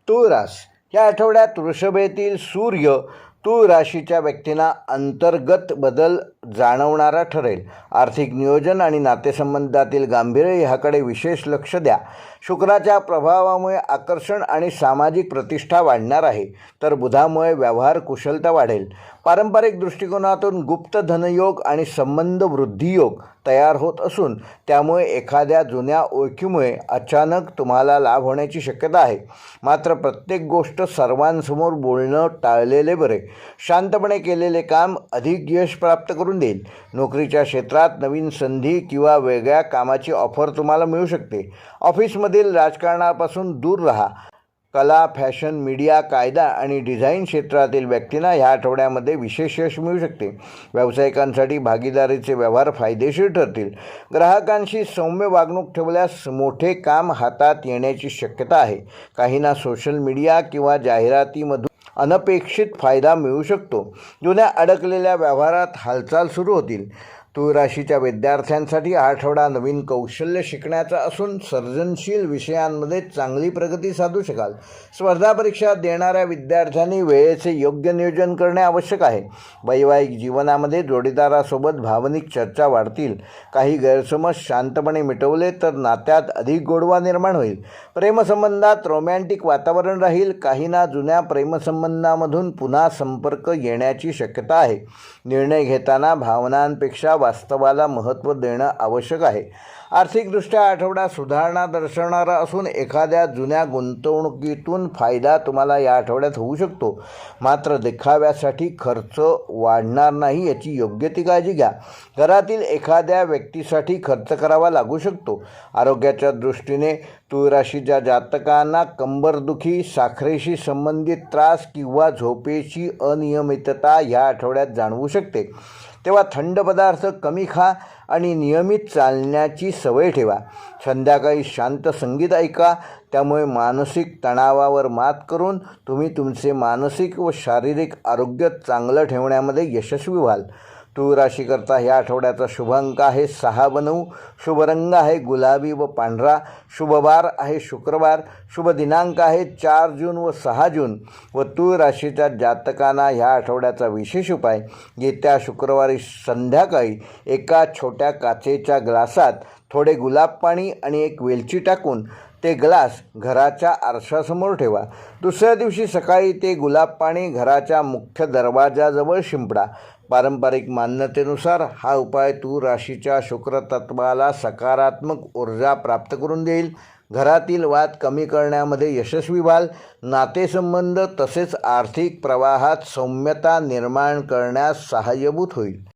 तूळ रास या आठवड्यात वृषभेतील सूर्य तूळ राशीच्या व्यक्तींना अंतर्गत बदल जाणवणारा ठरेल. आर्थिक नियोजन आणि नातेसंबंधातील गांभीर्य ह्याकडे विशेष लक्ष द्या. शुक्राच्या प्रभावामुळे आकर्षण आणि सामाजिक प्रतिष्ठा वाढणार आहे, तर बुधामुळे व्यवहार कुशलता वाढेल. पारंपरिक दृष्टिकोनातून गुप्त धनयोग आणि संबंध वृद्धियोग तयार होत असून त्यामुळे एखाद्या जुन्या ओळखीमुळे अचानक तुम्हाला लाभ होण्याची शक्यता आहे. मात्र प्रत्येक गोष्ट सर्वांसमोर बोलणं टाळलेले बरे. शांतपणे केलेले काम अधिक यश प्राप्त करून देईल. नोकरीच्या क्षेत्रात नवीन संधी किंवा वेगळ्या कामाची ऑफर तुम्हाला मिळू शकते. ऑफिसमधील राजकारणापासून दूर राहा. कला, फॅशन, मीडिया, कायदा आणि डिझाईन क्षेत्रातील व्यक्तींना ह्या आठवड्यामध्ये विशेष यश मिळू शकते. व्यावसायिकांसाठी भागीदारीचे व्यवहार फायदेशीर ठरतील. ग्राहकांशी सौम्य वागणूक ठेवल्यास मोठे काम हातात येण्याची शक्यता आहे. काहींना सोशल मीडिया किंवा जाहिरातीमधून अनपेक्षित फायदा मिळू शकतो. जुन्या अडकलेल्या व्यवहारात हालचाल सुरू होतील. तूळ राशीच्या विद्यार्थ्यांसाठी हा आठवडा नवीन कौशल्य शिकण्याचा असून सर्जनशील विषयांमध्ये चांगली प्रगती साधू शकाल. स्पर्धा परीक्षा देणाऱ्या विद्यार्थ्यांनी वेळेचे योग्य नियोजन करणे आवश्यक आहे. वैवाहिक जीवनामध्ये जोडीदारासोबत भावनिक चर्चा वाढतील. काही गैरसमज शांतपणे मिटवले तर नात्यात अधिक गोडवा निर्माण होईल. प्रेमसंबंधात रोमॅन्टिक वातावरण राहील. काहींना जुन्या प्रेमसंबंधामधून पुन्हा संपर्क येण्याची शक्यता आहे. निर्णय घेताना भावनांपेक्षा वास्तवाला महत्त्व देणं आवश्यक आहे. आर्थिकदृष्ट्या आठवडा सुधारणा दर्शवणारा असून एखाद्या जुन्या गुंतवणुकीतून फायदा तुम्हाला या आठवड्यात होऊ शकतो. मात्र दिखाव्यासाठी खर्च वाढणार नाही याची योग्य ती काळजी घ्या. घरातील एखाद्या व्यक्तीसाठी खर्च करावा लागू शकतो. आरोग्याच्या दृष्टीने तूळ राशीच्या जातकांना कंबरदुखी, साखरेशी संबंधित त्रास किंवा झोपेची अनियमितता या आठवड्यात जाणवू शकते. तेव्हा थंड पदार्थ कमी खा आणि नियमित चालण्याची सवय ठेवा. संध्याकाळी शांत संगीत ऐका. त्यामुळे मानसिक तणावावर मात करून तुम्ही तुमचे मानसिक व शारीरिक आरोग्य चांगलं ठेवण्यामध्ये यशस्वी व्हाल. तूळ राशीकरता ह्या आठवड्याचा शुभ अंक आहे 6 व 9. शुभ रंग आहे गुलाबी व पांढरा. शुभ वार आहे शुक्रवार. शुभ दिनांक आहे 4 जून व 6 जून. व तूळ राशीच्या जातकांना ह्या आठवड्याचा विशेष उपाय, येत्या शुक्रवारी संध्याकाळी एका छोट्या काचेच्या ग्लासात थोडे गुलाब पाणी आणि एक वेलची टाकून ते ग्लास घराच्या आरशासमोर ठेवा. दुसऱ्या दिवशी सकाळी ते गुलाब पाणी घराच्या मुख्य दरवाजाजवळ शिंपडा. पारंपरिक मान्यतेनुसार हा उपाय तूळ राशीच्या शुक्र तत्वाला सकारात्मक ऊर्जा प्राप्त करून देईल. घरातील वाद कमी करण्यामध्ये यशस्वी व्हाल. नातेसंबंध तसेच आर्थिक प्रवाहात सौम्यता निर्माण करण्यास सहाय्यभूत होईल.